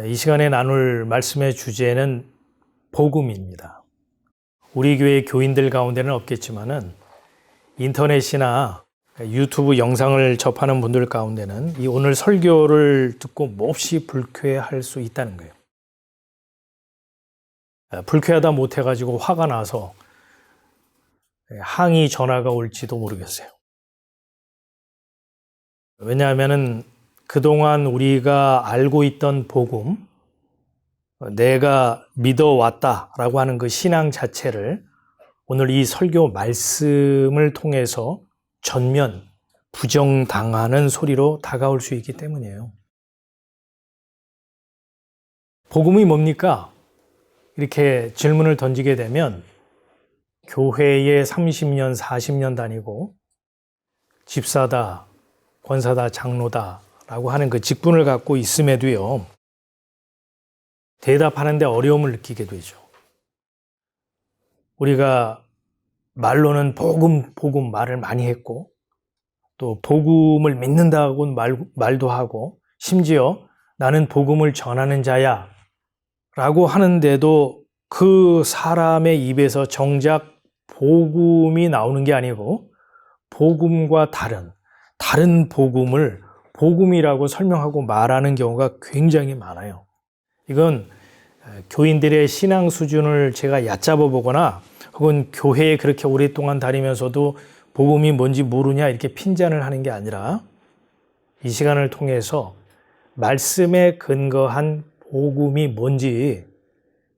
이 시간에 나눌 말씀의 주제는 복음입니다. 우리 교회 교인들 가운데는 없겠지만은 인터넷이나 유튜브 영상을 접하는 분들 가운데는 이 오늘 설교를 듣고 몹시 불쾌할 수 있다는 거예요. 불쾌하다 못해가지고 화가 나서 항의 전화가 올지도 모르겠어요. 왜냐하면은 그동안 우리가 알고 있던 복음, 내가 믿어왔다라고 하는 그 신앙 자체를 오늘 이 설교 말씀을 통해서 전면 부정당하는 소리로 다가올 수 있기 때문이에요. 복음이 뭡니까? 이렇게 질문을 던지게 되면 교회에 30년, 40년 다니고 집사다, 권사다, 장로다 라고 하는 그 직분을 갖고 있음에도요, 대답하는데 어려움을 느끼게 되죠. 우리가 말로는 복음 말을 많이 했고, 또 복음을 믿는다고 말도 하고, 심지어 나는 복음을 전하는 자야 라고 하는데도 그 사람의 입에서 정작 복음이 나오는 게 아니고 복음과 다른 복음을 복음이라고 설명하고 말하는 경우가 굉장히 많아요. 이건 교인들의 신앙 수준을 제가 얕잡아 보거나 혹은 교회에 그렇게 오랫동안 다니면서도 복음이 뭔지 모르냐 이렇게 핀잔을 하는 게 아니라 이 시간을 통해서 말씀에 근거한 복음이 뭔지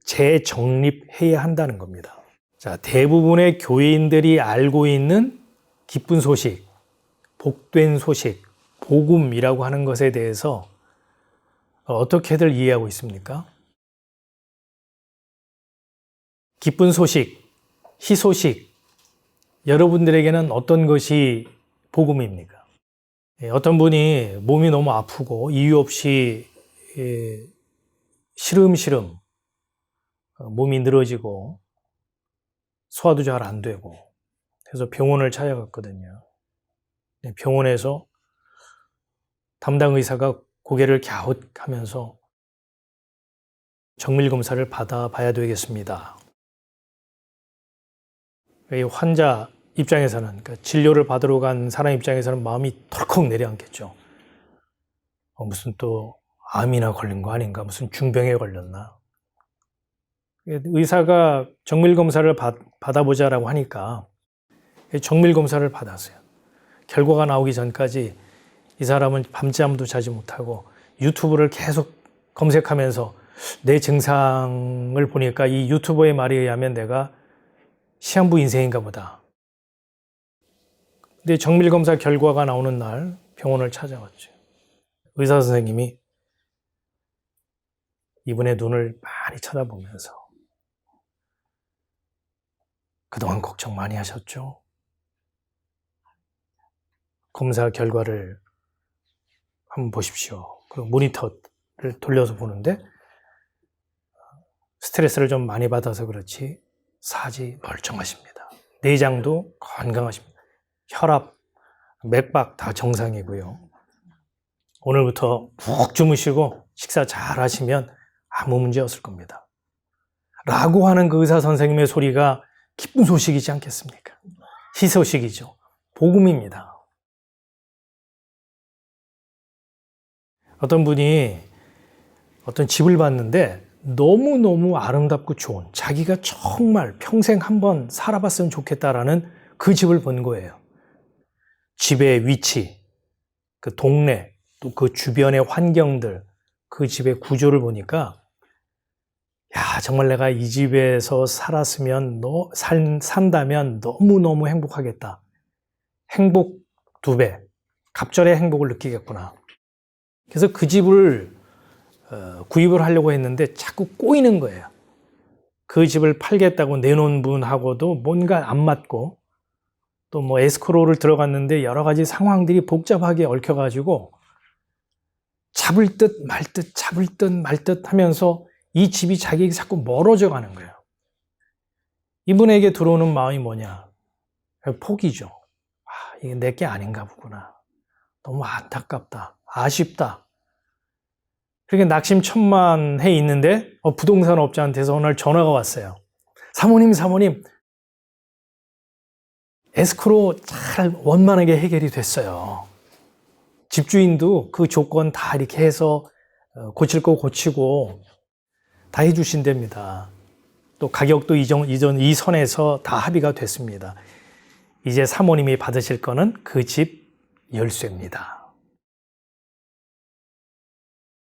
재정립해야 한다는 겁니다. 자, 대부분의 교인들이 알고 있는 기쁜 소식, 복된 소식, 복음이라고 하는 것에 대해서 어떻게들 이해하고 있습니까? 기쁜 소식, 희소식, 여러분들에게는 어떤 것이 복음입니까? 어떤 분이 몸이 너무 아프고 이유 없이 시름시름 몸이 늘어지고 소화도 잘 안 되고 그래서 병원을 찾아갔거든요. 병원에서 담당 의사가 고개를 갸웃하면서 정밀검사를 받아봐야 되겠습니다. 이 환자 입장에서는, 그러니까 진료를 받으러 간 사람 입장에서는 마음이 덜컥 내려앉겠죠. 무슨 또 암이나 걸린 거 아닌가, 무슨 중병에 걸렸나. 의사가 정밀검사를 받아보자라고 하니까 정밀검사를 받았어요. 결과가 나오기 전까지 이 사람은 밤잠도 자지 못하고 유튜브를 계속 검색하면서 내 증상을 보니까 이 유튜버의 말에 의하면 내가 시한부 인생인가 보다. 근데 정밀검사 결과가 나오는 날 병원을 찾아왔죠. 의사 선생님이 이분의 눈을 많이 쳐다보면서 그동안 걱정 많이 하셨죠? 검사 결과를 한번 보십시오. 그리고 모니터를 돌려서 보는데 스트레스를 좀 많이 받아서 그렇지 사지 멀쩡하십니다. 내장도 건강하십니다. 혈압, 맥박 다 정상이고요. 오늘부터 푹 주무시고 식사 잘 하시면 아무 문제 없을 겁니다. 라고 하는 그 의사 선생님의 소리가 기쁜 소식이지 않겠습니까? 희소식이죠. 복음입니다. 어떤 분이 어떤 집을 봤는데 너무너무 아름답고 좋은, 자기가 정말 평생 한번 살아봤으면 좋겠다라는 그 집을 본 거예요. 집의 위치, 그 동네, 또 그 주변의 환경들, 그 집의 구조를 보니까 야, 정말 내가 이 집에서 산다면 너무너무 행복하겠다. 행복 2배, 갑절의 행복을 느끼겠구나. 그래서 그 집을 구입을 하려고 했는데 자꾸 꼬이는 거예요. 그 집을 팔겠다고 내놓은 분하고도 뭔가 안 맞고 또 뭐 에스크로를 들어갔는데 여러 가지 상황들이 복잡하게 얽혀가지고 잡을 듯 말 듯 하면서 이 집이 자기에게 자꾸 멀어져 가는 거예요. 이분에게 들어오는 마음이 뭐냐? 포기죠. 이게 내게 아닌가 보구나. 너무 안타깝다. 아쉽다. 그렇게 낙심천만해 있는데 부동산 업자한테서 어느 날 전화가 왔어요. 사모님, 에스크로 잘 원만하게 해결이 됐어요. 집주인도 그 조건 다 이렇게 해서 고칠 거 고치고 다 해주신답니다. 또 가격도 이 선에서 다 합의가 됐습니다. 이제 사모님이 받으실 거는 그 집 열쇠입니다.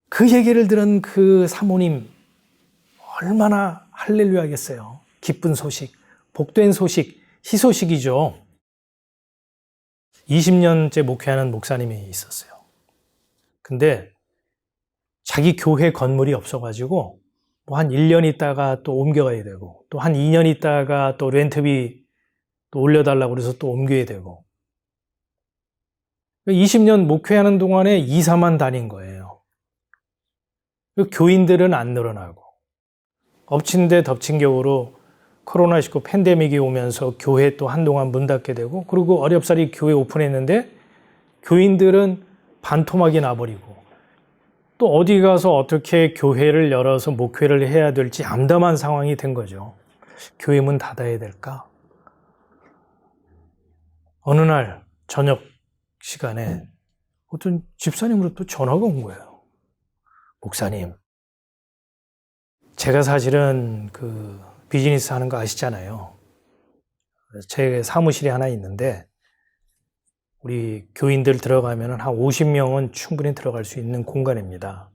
그 얘기를 들은 그 사모님 얼마나 할렐루야겠어요. 기쁜 소식, 복된 소식, 희소식이죠. 20년째 목회하는 목사님이 있었어요. 근데 자기 교회 건물이 없어가지고 뭐 한 1년 있다가 또 옮겨가야 되고 또 한 2년 있다가 또 렌트비 또 올려달라고 그래서 또 옮겨야 되고 20년 목회하는 동안에 이사만 다닌 거예요. 교인들은 안 늘어나고 엎친 데 덮친 격으로 코로나19 팬데믹이 오면서 교회 또 한동안 문 닫게 되고 그리고 어렵사리 교회 오픈했는데 교인들은 반토막이 나버리고 또 어디 가서 어떻게 교회를 열어서 목회를 해야 될지 암담한 상황이 된 거죠. 교회 문 닫아야 될까? 어느 날 저녁 시간에 어떤 집사님으로부터 전화가 온 거예요. 목사님, 제가 사실은 그 비즈니스 하는 거 아시잖아요. 제 사무실이 하나 있는데 우리 교인들 들어가면 한 50명은 충분히 들어갈 수 있는 공간입니다.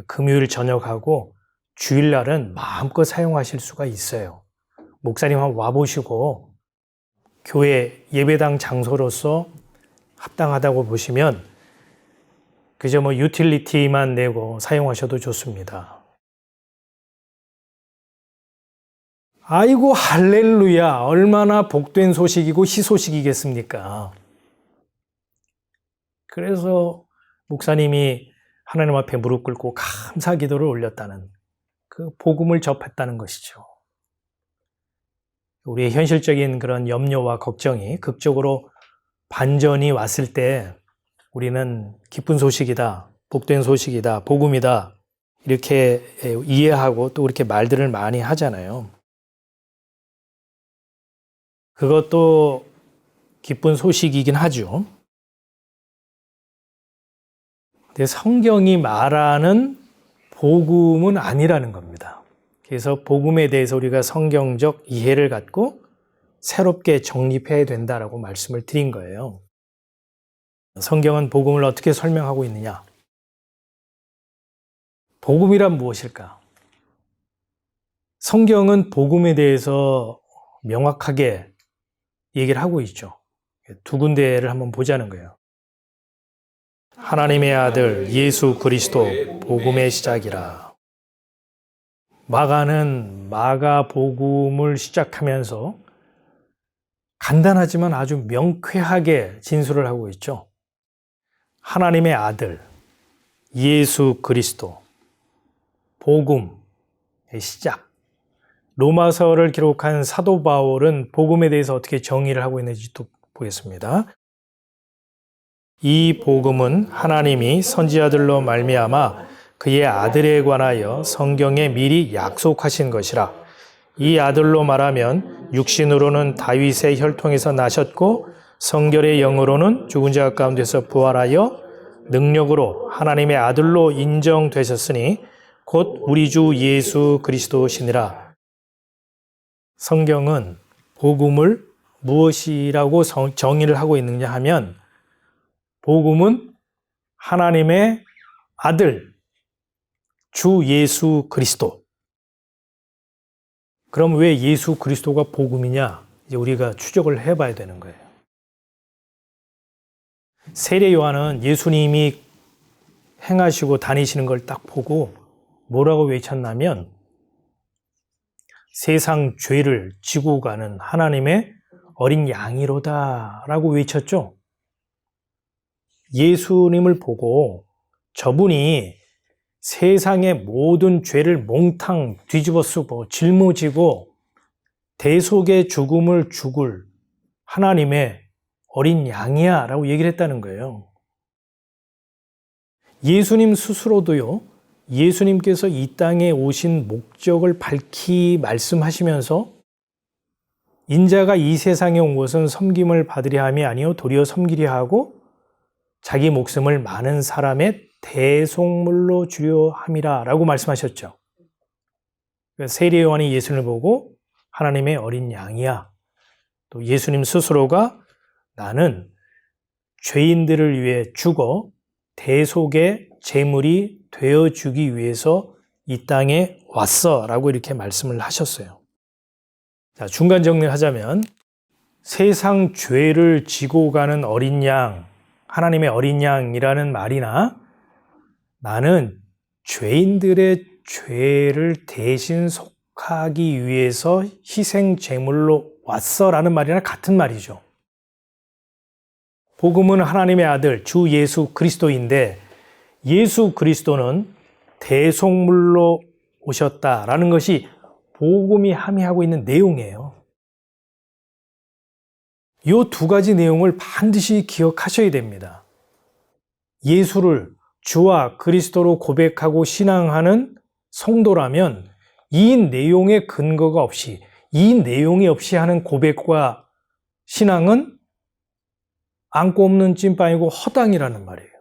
금요일 저녁하고 주일날은 마음껏 사용하실 수가 있어요. 목사님 한번 와보시고 교회 예배당 장소로서 합당하다고 보시면 그저 뭐 유틸리티만 내고 사용하셔도 좋습니다. 아이고 할렐루야, 얼마나 복된 소식이고 희소식이겠습니까? 그래서 목사님이 하나님 앞에 무릎 꿇고 감사 기도를 올렸다는 그 복음을 접했다는 것이죠. 우리의 현실적인 그런 염려와 걱정이 극적으로 반전이 왔을 때 우리는 기쁜 소식이다, 복된 소식이다, 복음이다 이렇게 이해하고 또 그렇게 말들을 많이 하잖아요. 그것도 기쁜 소식이긴 하죠. 근데 성경이 말하는 복음은 아니라는 겁니다. 그래서 복음에 대해서 우리가 성경적 이해를 갖고 새롭게 정립해야 된다라고 말씀을 드린 거예요. 성경은 복음을 어떻게 설명하고 있느냐? 복음이란 무엇일까? 성경은 복음에 대해서 명확하게 얘기를 하고 있죠. 두 군데를 한번 보자는 거예요. 하나님의 아들 예수 그리스도 복음의 시작이라. 마가는 마가 복음을 시작하면서 간단하지만 아주 명쾌하게 진술을 하고 있죠. 하나님의 아들 예수 그리스도 복음의 시작. 로마서를 기록한 사도 바울은 복음에 대해서 어떻게 정의를 하고 있는지 또 보겠습니다. 이 복음은 하나님이 선지자들로 말미암아 그의 아들에 관하여 성경에 미리 약속하신 것이라. 이 아들로 말하면 육신으로는 다윗의 혈통에서 나셨고 성결의 영으로는 죽은 자 가운데서 부활하여 능력으로 하나님의 아들로 인정되셨으니 곧 우리 주 예수 그리스도시니라. 성경은 복음을 무엇이라고 정의를 하고 있느냐 하면 복음은 하나님의 아들 주 예수 그리스도. 그럼 왜 예수 그리스도가 복음이냐? 이제 우리가 추적을 해봐야 되는 거예요. 세례 요한은 예수님이 행하시고 다니시는 걸 딱 보고 뭐라고 외쳤냐면 세상 죄를 지고 가는 하나님의 어린 양이로다 라고 외쳤죠. 예수님을 보고 저분이 세상의 모든 죄를 몽탕 뒤집어 쓰고 짊어지고 대속의 죽음을 죽을 하나님의 어린 양이야 라고 얘기를 했다는 거예요. 예수님 스스로도요, 예수님께서 이 땅에 오신 목적을 밝히 말씀하시면서 인자가 이 세상에 온 것은 섬김을 받으려 함이 아니요 도리어 섬기려 하고 자기 목숨을 많은 사람의 대속물로 주려 함이라 라고 말씀하셨죠. 세례 요한이 예수님을 보고 하나님의 어린 양이야. 또 예수님 스스로가 나는 죄인들을 위해 죽어 대속의 제물이 되어주기 위해서 이 땅에 왔어 라고 이렇게 말씀을 하셨어요. 자, 중간 정리를 하자면 세상 죄를 지고 가는 어린 양, 하나님의 어린 양이라는 말이나 나는 죄인들의 죄를 대신 속하기 위해서 희생 제물로 왔어 라는 말이나 같은 말이죠. 복음은 하나님의 아들 주 예수 그리스도인데 예수 그리스도는 대속물로 오셨다라는 것이 복음이 함의하고 있는 내용이에요. 이 두 가지 내용을 반드시 기억하셔야 됩니다. 예수를 주와 그리스도로 고백하고 신앙하는 성도라면 이 내용의 근거가 없이, 이 내용이 없이 하는 고백과 신앙은 안고 없는 찐빵이고 허당이라는 말이에요.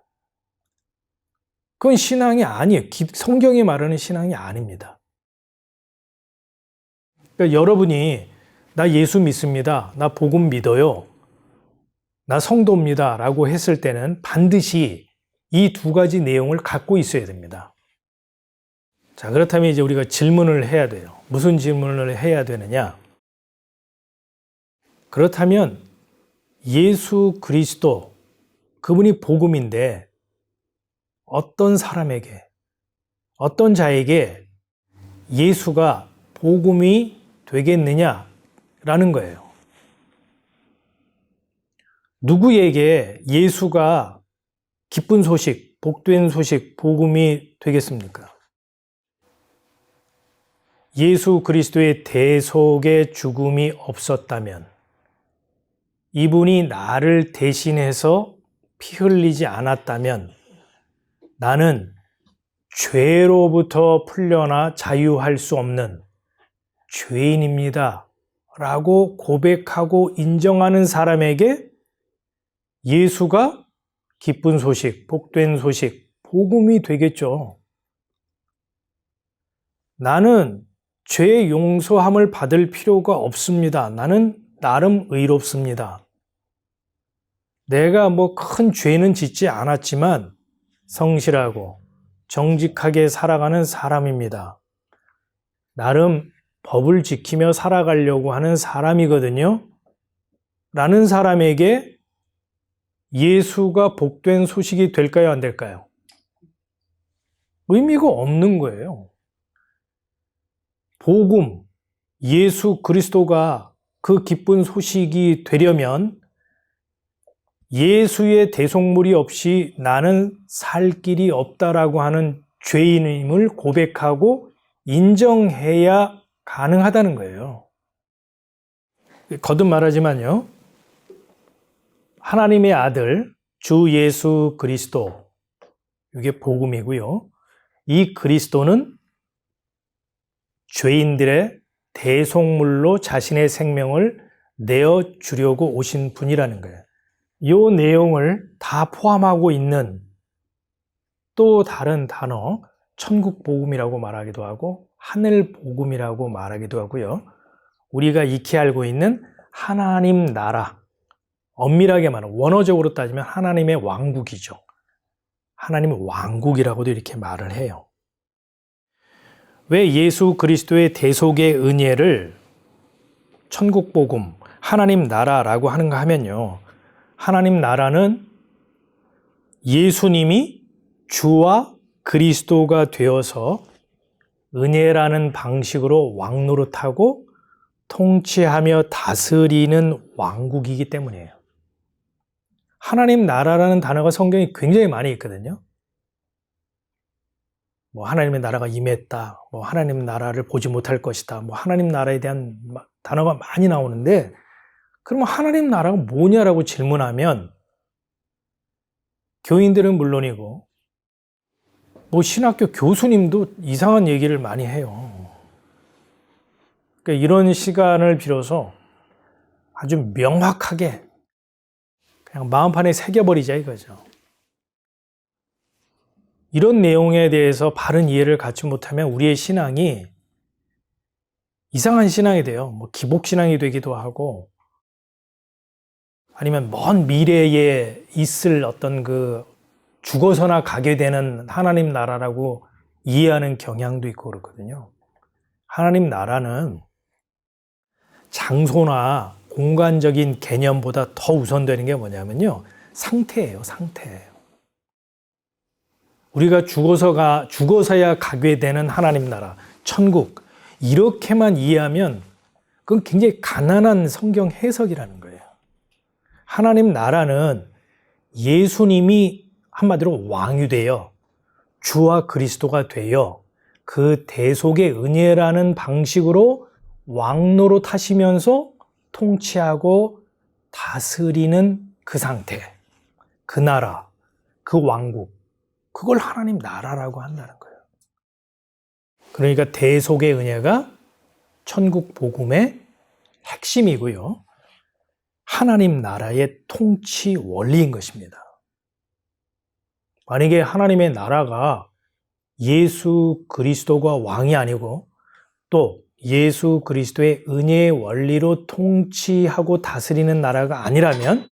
그건 신앙이 아니에요. 성경이 말하는 신앙이 아닙니다. 그러니까 여러분이 나 예수 믿습니다. 나 복음 믿어요. 나 성도입니다. 라고 했을 때는 반드시 이 두 가지 내용을 갖고 있어야 됩니다. 자, 그렇다면 이제 우리가 질문을 해야 돼요. 무슨 질문을 해야 되느냐? 그렇다면 예수 그리스도, 그분이 복음인데 어떤 사람에게, 어떤 자에게 예수가 복음이 되겠느냐라는 거예요. 누구에게 예수가 기쁜 소식, 복된 소식, 복음이 되겠습니까? 예수 그리스도의 대속의 죽음이 없었다면, 이분이 나를 대신해서 피 흘리지 않았다면 나는 죄로부터 풀려나 자유할 수 없는 죄인입니다 라고 고백하고 인정하는 사람에게 예수가 기쁜 소식, 복된 소식, 복음이 되겠죠. 나는 죄 용서함을 받을 필요가 없습니다. 나는 나름 의롭습니다. 내가 큰 죄는 짓지 않았지만 성실하고 정직하게 살아가는 사람입니다. 나름 법을 지키며 살아가려고 하는 사람이거든요. 라는 사람에게 예수가 복된 소식이 될까요? 안 될까요? 의미가 없는 거예요. 복음, 예수 그리스도가 그 기쁜 소식이 되려면 예수의 대속물이 없이 나는 살 길이 없다라고 하는 죄인임을 고백하고 인정해야 가능하다는 거예요. 거듭 말하지만요, 하나님의 아들 주 예수 그리스도, 이게 복음이고요. 이 그리스도는 죄인들의 대속물로 자신의 생명을 내어주려고 오신 분이라는 거예요. 이 내용을 다 포함하고 있는 또 다른 단어, 천국 복음이라고 말하기도 하고 하늘 복음이라고 말하기도 하고요. 우리가 익히 알고 있는 하나님 나라, 엄밀하게 말하면 원어적으로 따지면 하나님의 왕국이죠. 하나님의 왕국이라고도 이렇게 말을 해요. 왜 예수 그리스도의 대속의 은혜를 천국 복음, 하나님 나라라고 하는가 하면요, 하나님 나라는 예수님이 주와 그리스도가 되어서 은혜라는 방식으로 왕노릇하고 통치하며 다스리는 왕국이기 때문이에요. 하나님 나라라는 단어가 성경에 굉장히 많이 있거든요. 하나님의 나라가 임했다, 하나님 나라를 보지 못할 것이다, 하나님 나라에 대한 단어가 많이 나오는데, 그러면 하나님 나라가 뭐냐라고 질문하면 교인들은 물론이고 뭐 신학교 교수님도 이상한 얘기를 많이 해요. 그러니까 이런 시간을 빌어서 아주 명확하게 그냥 마음판에 새겨버리자 이거죠. 이런 내용에 대해서 바른 이해를 갖지 못하면 우리의 신앙이 이상한 신앙이 돼요. 뭐 기복신앙이 되기도 하고, 아니면 먼 미래에 있을 어떤 그 죽어서나 가게 되는 하나님 나라라고 이해하는 경향도 있고 그렇거든요. 하나님 나라는 장소나 공간적인 개념보다 더 우선되는 게 뭐냐면요, 상태예요, 상태. 우리가 죽어서야 가게 되는 하나님 나라, 천국, 이렇게만 이해하면 그건 굉장히 가난한 성경 해석이라는 거예요. 하나님 나라는 예수님이 한마디로 왕이 되어 주와 그리스도가 되어 그 대속의 은혜라는 방식으로 왕노로 타시면서 통치하고 다스리는 그 상태, 그 나라, 그 왕국, 그걸 하나님 나라라고 한다는 거예요. 그러니까 대속의 은혜가 천국 복음의 핵심이고요, 하나님 나라의 통치 원리인 것입니다. 만약에 하나님의 나라가 예수 그리스도가 왕이 아니고 또 예수 그리스도의 은혜의 원리로 통치하고 다스리는 나라가 아니라면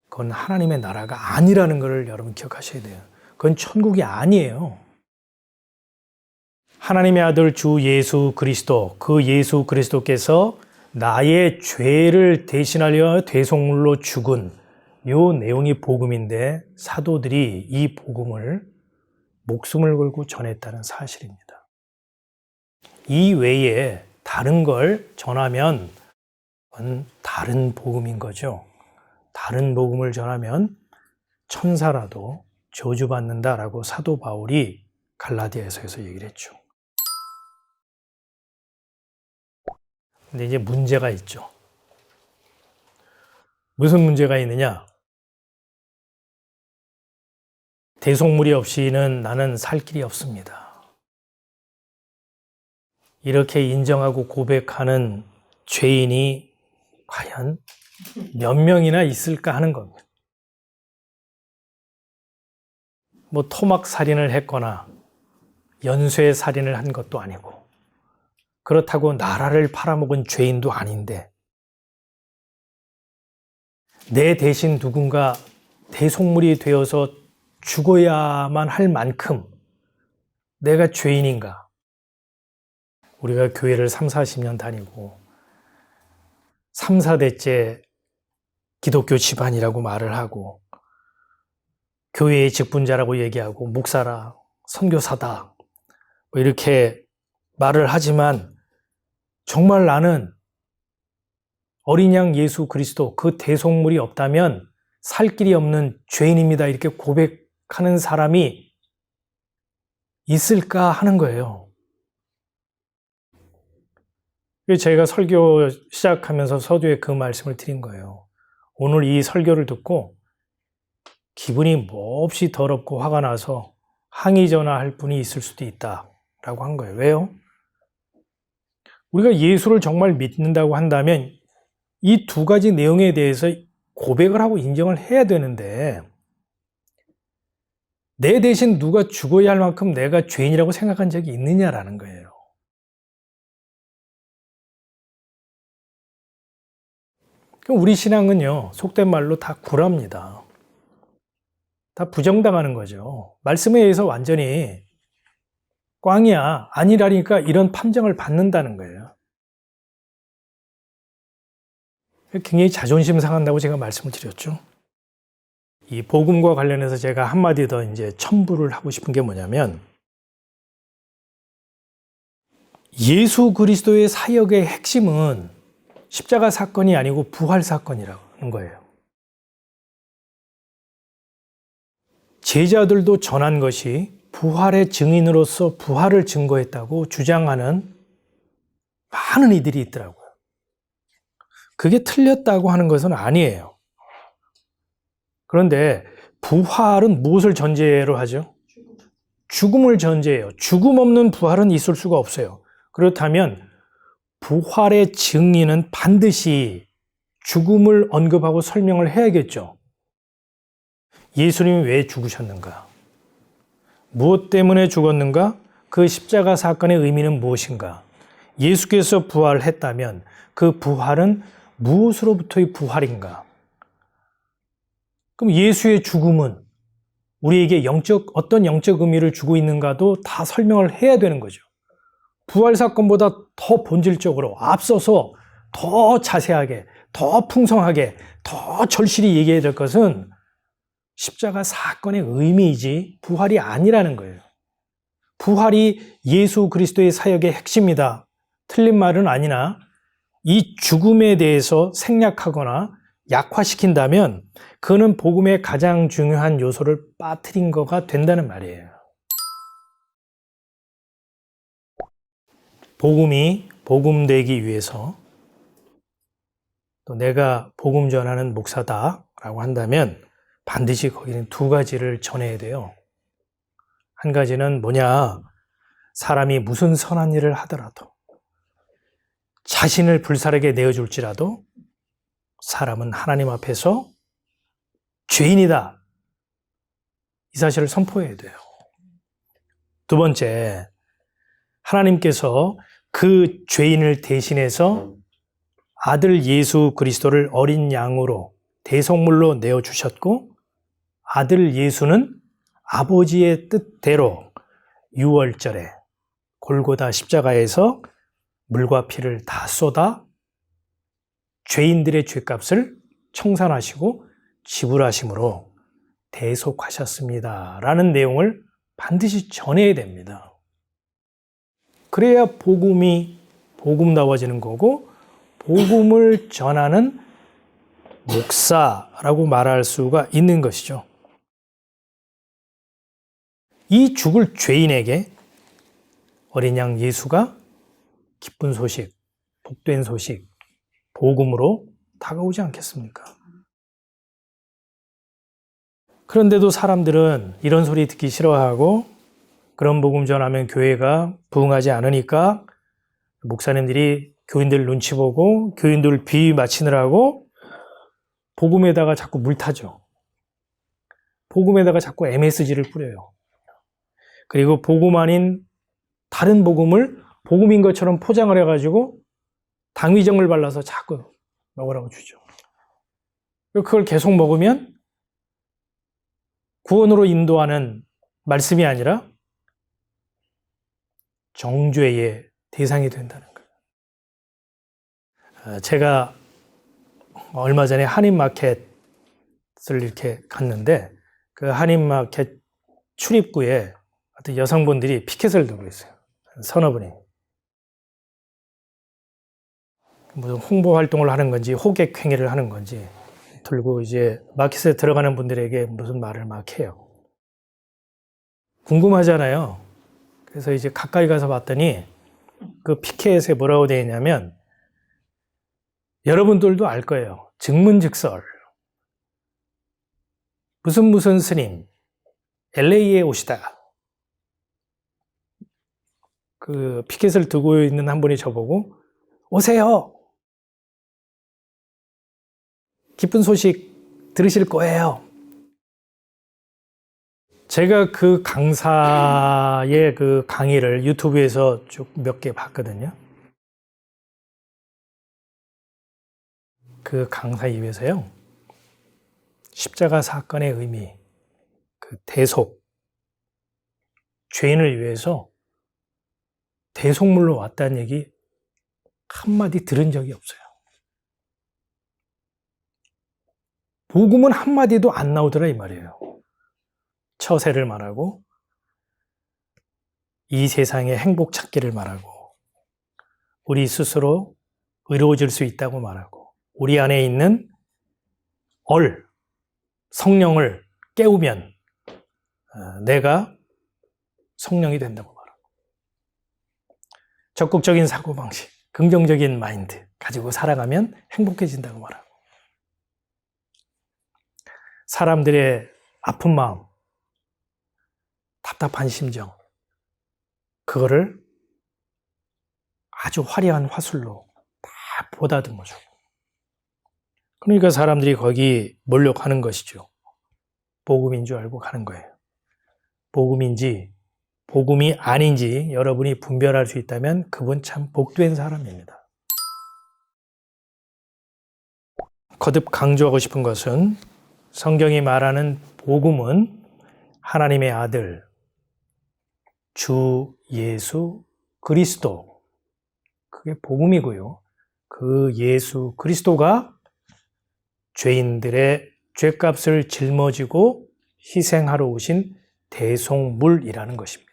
그건 하나님의 나라가 아니라는 것을 여러분 기억하셔야 돼요. 그건 천국이 아니에요. 하나님의 아들 주 예수 그리스도, 그 예수 그리스도께서 나의 죄를 대신하려 대속물로 죽은 이 내용이 복음인데, 사도들이 이 복음을 목숨을 걸고 전했다는 사실입니다. 이 외에 다른 걸 전하면 그건 다른 복음인 거죠. 다른 복음을 전하면 천사라도 저주받는다라고 사도 바울이 갈라디아서에서 얘기를 했죠. 근데 이제 문제가 있죠. 무슨 문제가 있느냐? 대속물이 없이는 나는 살 길이 없습니다. 이렇게 인정하고 고백하는 죄인이 과연 몇 명이나 있을까 하는 겁니다. 뭐 토막 살인을 했거나 연쇄 살인을 한 것도 아니고, 그렇다고 나라를 팔아먹은 죄인도 아닌데, 내 대신 누군가 대속물이 되어서 죽어야만 할 만큼 내가 죄인인가? 우리가 교회를 3, 40년 다니고 3, 4대째 기독교 집안이라고 말을 하고 교회의 직분자라고 얘기하고 목사라, 선교사다 뭐 이렇게 말을 하지만 정말 나는 어린 양 예수 그리스도 그 대속물이 없다면 살 길이 없는 죄인입니다, 이렇게 고백하는 사람이 있을까 하는 거예요. 제가 설교 시작하면서 서두에 그 말씀을 드린 거예요. 오늘 이 설교를 듣고 기분이 몹시 더럽고 화가 나서 항의 전화할 분이 있을 수도 있다라고 한 거예요. 왜요? 우리가 예수를 정말 믿는다고 한다면 이 두 가지 내용에 대해서 고백을 하고 인정을 해야 되는데, 내 대신 누가 죽어야 할 만큼 내가 죄인이라고 생각한 적이 있느냐라는 거예요. 우리 신앙은요, 속된 말로 다 구랍니다. 다 부정당하는 거죠. 말씀에 의해서 완전히 꽝이야, 아니라니까 이런 판정을 받는다는 거예요. 굉장히 자존심 상한다고 제가 말씀을 드렸죠. 이 복음과 관련해서 제가 한마디 더 이제 첨부를 하고 싶은 게 뭐냐면, 예수 그리스도의 사역의 핵심은 십자가 사건이 아니고 부활 사건이라는 거예요. 제자들도 전한 것이 부활의 증인으로서 부활을 증거했다고 주장하는 많은 이들이 있더라고요. 그게 틀렸다고 하는 것은 아니에요. 그런데 부활은 무엇을 전제로 하죠? 죽음을 전제해요. 죽음 없는 부활은 있을 수가 없어요. 그렇다면 부활의 증인은 반드시 죽음을 언급하고 설명을 해야겠죠. 예수님이 왜 죽으셨는가? 무엇 때문에 죽었는가? 그 십자가 사건의 의미는 무엇인가? 예수께서 부활했다면 그 부활은 무엇으로부터의 부활인가? 그럼 예수의 죽음은 우리에게 어떤 영적 의미를 주고 있는가도 다 설명을 해야 되는 거죠. 부활 사건보다 더 본질적으로 앞서서 더 자세하게, 더 풍성하게, 더 절실히 얘기해야 될 것은 십자가 사건의 의미이지 부활이 아니라는 거예요. 부활이 예수 그리스도의 사역의 핵심이다. 틀린 말은 아니나 이 죽음에 대해서 생략하거나 약화시킨다면 그는 복음의 가장 중요한 요소를 빠뜨린 거가 된다는 말이에요. 복음이 복음되기 위해서 또 내가 복음 전하는 목사다라고 한다면 반드시 거기는 두 가지를 전해야 돼요. 한 가지는 뭐냐? 사람이 무슨 선한 일을 하더라도 자신을 불사르게 내어줄지라도 사람은 하나님 앞에서 죄인이다. 이 사실을 선포해야 돼요. 두 번째, 하나님께서 그 죄인을 대신해서 아들 예수 그리스도를 어린 양으로 대속물로 내어주셨고 아들 예수는 아버지의 뜻대로 6월절에 골고다 십자가에서 물과 피를 다 쏟아 죄인들의 죄값을 청산하시고 지불하심으로 대속하셨습니다. 라는 내용을 반드시 전해야 됩니다. 그래야 복음이 복음다워지는 거고 복음을 전하는 목사라고 말할 수가 있는 것이죠. 이 죽을 죄인에게 어린 양 예수가 기쁜 소식, 복된 소식, 복음으로 다가오지 않겠습니까? 그런데도 사람들은 이런 소리 듣기 싫어하고 그런 복음 전하면 교회가 부흥하지 않으니까 목사님들이 교인들 눈치 보고 교인들 비위 맞추느라고 복음에다가 자꾸 물 타죠. 복음에다가 자꾸 MSG를 뿌려요. 그리고 복음 아닌 다른 복음을 복음인 것처럼 포장을 해가지고 당위정을 발라서 자꾸 먹으라고 주죠. 그걸 계속 먹으면 구원으로 인도하는 말씀이 아니라 정죄의 대상이 된다는 거예요. 제가 얼마 전에 한인마켓을 이렇게 갔는데 그 한인마켓 출입구에 어떤 여성분들이 피켓을 들고 있어요. 서너 분이. 무슨 홍보 활동을 하는 건지 호객 행위를 하는 건지 들고 이제 마켓에 들어가는 분들에게 무슨 말을 막 해요. 궁금하잖아요. 그래서 이제 가까이 가서 봤더니 그 피켓에 뭐라고 되어 있냐면 여러분들도 알 거예요. 증문즉설. 무슨 스님 LA에 오시다. 그 피켓을 들고 있는 한 분이 저보고 오세요. 기쁜 소식 들으실 거예요. 제가 그 강사의 그 강의를 유튜브에서 쭉 몇 개 봤거든요. 그 강사 입에서요. 십자가 사건의 의미, 그 대속, 죄인을 위해서 대속물로 왔다는 얘기 한마디 들은 적이 없어요. 복음은 한마디도 안 나오더라 이 말이에요. 처세를 말하고 이 세상의 행복 찾기를 말하고 우리 스스로 의로워질 수 있다고 말하고 우리 안에 있는 성령을 깨우면 내가 성령이 된다고 말하고 적극적인 사고방식, 긍정적인 마인드 가지고 살아가면 행복해진다고 말하고 사람들의 아픈 마음 답답한 심정, 그거를 아주 화려한 화술로 다 보다듬어주고. 그러니까 사람들이 거기 몰려가는 것이죠. 복음인 줄 알고 가는 거예요. 복음인지 복음이 아닌지 여러분이 분별할 수 있다면 그분 참 복된 사람입니다. 거듭 강조하고 싶은 것은 성경이 말하는 복음은 하나님의 아들, 주 예수 그리스도, 그게 복음이고요. 그 예수 그리스도가 죄인들의 죄값을 짊어지고 희생하러 오신 대속물이라는 것입니다.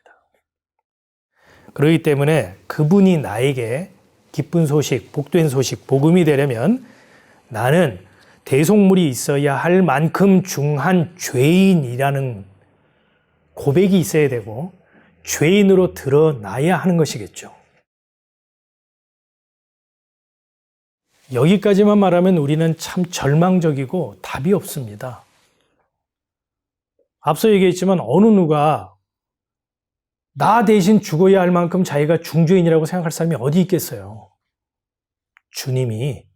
그렇기 때문에 그분이 나에게 기쁜 소식, 복된 소식, 복음이 되려면 나는 대속물이 있어야 할 만큼 중한 죄인이라는 고백이 있어야 되고 죄인으로 드러나야 하는 것이겠죠. 여기까지만 말하면 우리는 참 절망적이고 답이 없습니다. 앞서 얘기했지만 어느 누가 나 대신 죽어야 할 만큼 자기가 중죄인이라고 생각할 사람이 어디 있겠어요. 주님이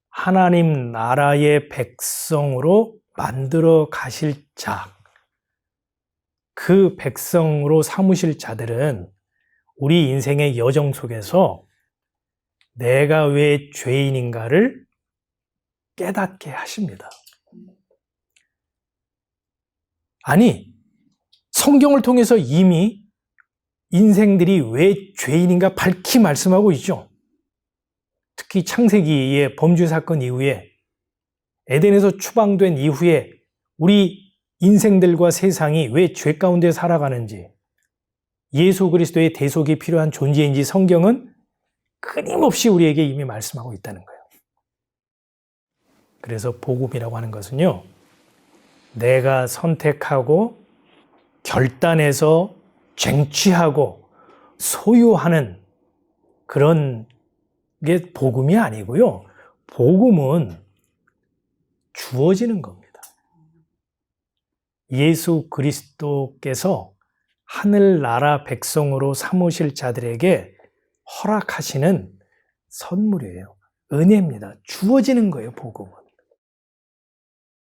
하나님 나라의 백성으로 만들어 가실 자, 그 백성으로 삼으실 자들은 우리 인생의 여정 속에서 내가 왜 죄인인가를 깨닫게 하십니다. 아니, 성경을 통해서 이미 인생들이 왜 죄인인가 밝히 말씀하고 있죠. 특히 창세기의 범죄 사건 이후에, 에덴에서 추방된 이후에 우리 인생들과 세상이 왜 죄 가운데 살아가는지, 예수 그리스도의 대속이 필요한 존재인지 성경은 끊임없이 우리에게 이미 말씀하고 있다는 거예요. 그래서 복음이라고 하는 것은요, 내가 선택하고 결단해서 쟁취하고 소유하는 그런 게 복음이 아니고요. 복음은 주어지는 겁니다. 예수 그리스도께서 하늘나라 백성으로 삼으실 자들에게 허락하시는 선물이에요. 은혜입니다. 주어지는 거예요, 복음은.